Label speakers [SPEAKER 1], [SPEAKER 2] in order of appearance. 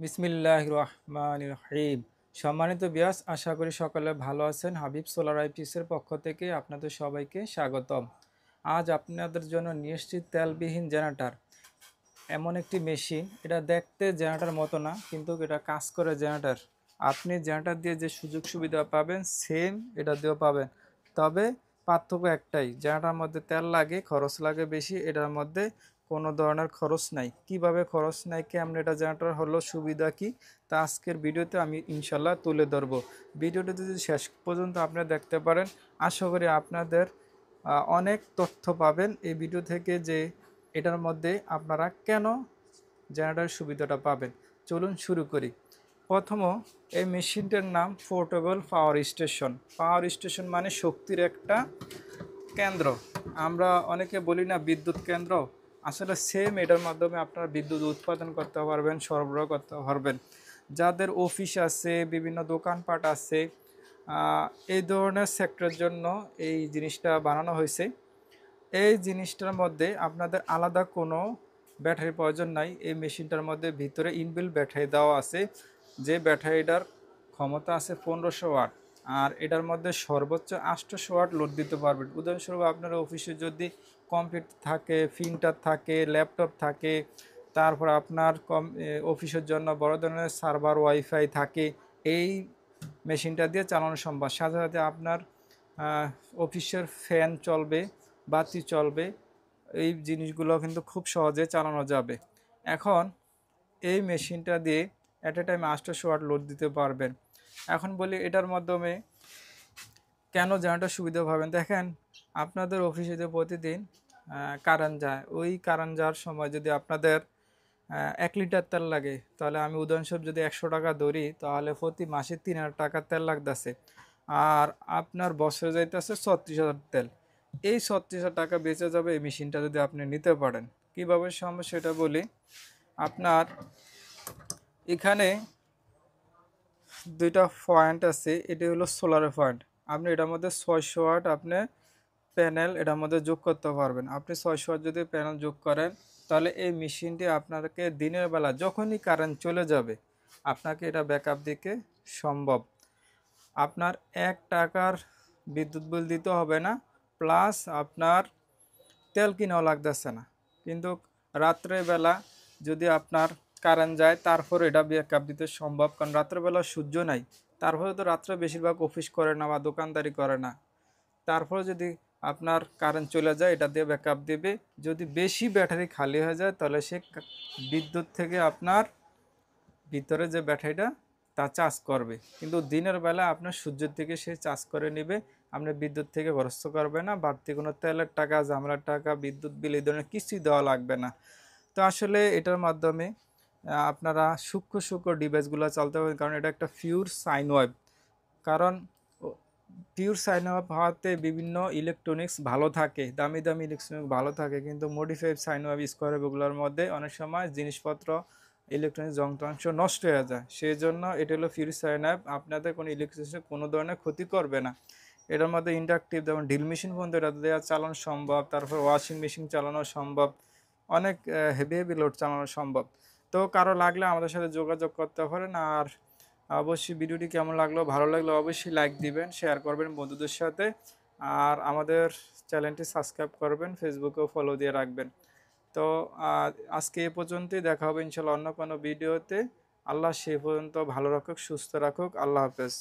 [SPEAKER 1] বিসমিল্লাহির রহমানির রহিম। সম্মানিত বিয়াস, আশা করি সকলে ভালো আছেন। হাবিব সোলার আইপিএসের পক্ষ থেকে আপনাদের সবাইকে স্বাগতম। আজ আপনাদের জন্য নিয়ে এসেছি তেলবিহীন জেনারেটর। এমন একটি মেশিন, এটা দেখতে জেনারেটর মতো না, কিন্তু এটা কাজ করে জেনারেটর। আপনি জেনারেটর দিয়ে যে সুযোগ সুবিধা পাবেন সেম এটা দিয়েও পাবেন, তবে পার্থক্য একটাই, জেনারেটর মধ্যে তেল লাগে, খরচ লাগে বেশি, এটার মধ্যে কোনো ধরনের খরচ নাই। কিভাবে খরচ নাই, কেমন এটা জেনারেটর হলো, সুবিধা কি, তা আজকের ভিডিওতে আমি ইনশাল্লাহ তুলে ধরবো। ভিডিওটি যদি শেষ পর্যন্ত আপনারা দেখতে পারেন, আশা করি আপনাদের অনেক তথ্য পাবেন এই ভিডিও থেকে, যে এটার মধ্যে আপনারা কেন জেনারেটর সুবিধাটা পাবেন। চলুন শুরু করি। প্রথম, এই মেশিনটার নাম portable power station. Power station মানে শক্তির একটা কেন্দ্র। আমরা অনেকে বলি না বিদ্যুৎ কেন্দ্র, আসলে সেম এটার মাধ্যমে আপনারা বিদ্যুৎ উৎপাদন করতে পারবেন, সরবরাহ করতে পারবেন। যাদের অফিস আছে, বিভিন্ন দোকানপাট আছে, এই ধরনের সেক্টরের জন্য এই জিনিসটা বানানো হয়েছে। এই জিনিসটার মধ্যে আপনাদের আলাদা কোনো ব্যাটারির প্রয়োজন নাই। এই মেশিনটার মধ্যে ভিতরে ইনবিল্ট ব্যাটারি দেওয়া আছে, যে ব্যাটারিটার ক্ষমতা আছে 1500 ওয়াট, আর এটার মধ্যে সর্বোচ্চ 800 ওয়াট লোড দিতে পারবেন। উদাহরণস্বরূপ আপনার অফিসে যদি কম্পিউটার থাকে, প্রিন্টার থাকে, ল্যাপটপ থাকে, তারপর আপনার অফিসের জন্য বড় ধরনের সার্ভার ওয়াইফাই থাকে, এই মেশিনটা দিয়ে চালানো সম্ভব। সাথে সাথে আপনার অফিসের ফ্যান চলবে, বাতি চলবে, এই জিনিসগুলো কিন্তু খুব সহজে চালানো যাবে। এখন এই মেশিনটা দিয়ে at a time 800 watt load দিতে পারবেন। এখন বলি এটার মাধ্যমে কেন জেনারেটর সুবিধা পাবেন। দেখেন, আপনাদের অফিসে যে প্রতিদিন কারেন্ট যায়, ওই কারেন্ট যাওয়ার সময় যদি আপনাদের 1 লিটার তেল লাগে, তাহলে আমি উদাহরণস্বরূপ যদি 100 টাকা ধরি, তাহলে প্রতি মাসে 3000 টাকা তেল লাগতেছে। আর আপনার বছরে যাইতেছে 36,000 তেল। এই 36,000 টাকা বেঁচে যাবে এই মেশিনটা যদি আপনি নিতে পারেন। কীভাবে সম্ভব সেটা বলি। আপনার এখানে দুইটা পয়েন্ট আছে, এটি হলো সোলারের পয়েন্ট। আপনি এটার মধ্যে 600 ওয়াট আপনি প্যানেল এটার মধ্যে যোগ করতে পারবেন। আপনি 600 ওয়াট যদি প্যানেল যোগ করেন, তাহলে এই মেশিনটি আপনাকে দিনের বেলা যখনই কারেন্ট চলে যাবে, আপনাকে এটা ব্যাকআপ দিতে সম্ভব। আপনার 1 টাকার বিদ্যুৎ বিল দিতে হবে না, প্লাস আপনার তেল কিনাও লাগতেছে না। কিন্তু রাত্রেবেলা যদি আপনার কারেন্ট যায়, তারপর এটা ব্যাকআপ দিতে সম্ভব, কারণ রাত্রেবেলা সূর্য নাই। তারপরে তো রাত্রে বেশিরভাগ অফিস করে না বা দোকানদারি করে না। তারপরে যদি আপনার কারেন্ট চলে যায়, এটা দিয়ে ব্যাকআপ দেবে। যদি বেশি ব্যাটারি খালি হয়ে যায়, তাহলে সে বিদ্যুৎ থেকে আপনার ভিতরে যে ব্যাটারিটা তা চার্জ করবে। কিন্তু দিনের বেলা আপনার সূর্যের থেকে সে চার্জ করে নেবে, আপনি বিদ্যুৎ থেকে খরচ করবে না, বাড়তি কোনো তেলের টাকা, ঝামেলার টাকা, বিদ্যুৎ বিল এই ধরনের কিছুই দেওয়া লাগবে না। তো আসলে এটার মাধ্যমে আপনারা সূক্ষ্ম সূক্ষ্ম ডিভাইসগুলো চালাতে পারবেন, কারণ এটা একটা পিওর সাইন ওয়েভ। কারণ পিওর সাইন ওয়েভ হওয়াতে বিভিন্ন ইলেকট্রনিক্স ভালো থাকে, দামি দামি ইলেকট্রনিক্স ভালো থাকে, কিন্তু মডিফাইড সাইন ওয়েভ, স্কোয়ার ওয়েভগুলোর মধ্যে অনেক সময় জিনিসপত্র, ইলেকট্রনিক্স যন্ত্রাংশ নষ্ট হয়ে যায়। সেই জন্য এটা হলো পিওর সাইন ওয়েভ, আপনাদের কোনো ইলেকট্রিসিটি কোনো ধরনের ক্ষতি করবে না। এটার মধ্যে ইন্ডাকটিভ, যেমন ড্রিল মেশিন পর্যন্ত এটা দেওয়া চালানো সম্ভব, তারপর ওয়াশিং মেশিন চালানো সম্ভব, অনেক হেভি হেভি লোড চালানো সম্ভব। তো কারো লাগলে আমাদের সাথে যোগাযোগ করতে পারেন। আর অবশ্যই ভিডিওটি কেমন লাগলো, ভালো লাগলে অবশ্যই লাইক দিবেন, শেয়ার করবেন বন্ধুদের সাথে। আর আমাদের চ্যানেলটি সাবস্ক্রাইব করবেন, ফেসবুকেও ফলো দিয়ে রাখবেন। তো আজকে এ পর্যন্তই, দেখা হবে ইনশাল্লাহ অন্য কোনো ভিডিওতে। আল্লাহ সে পর্যন্ত ভালো রাখুক, সুস্থ রাখুক। আল্লাহ হাফেজ।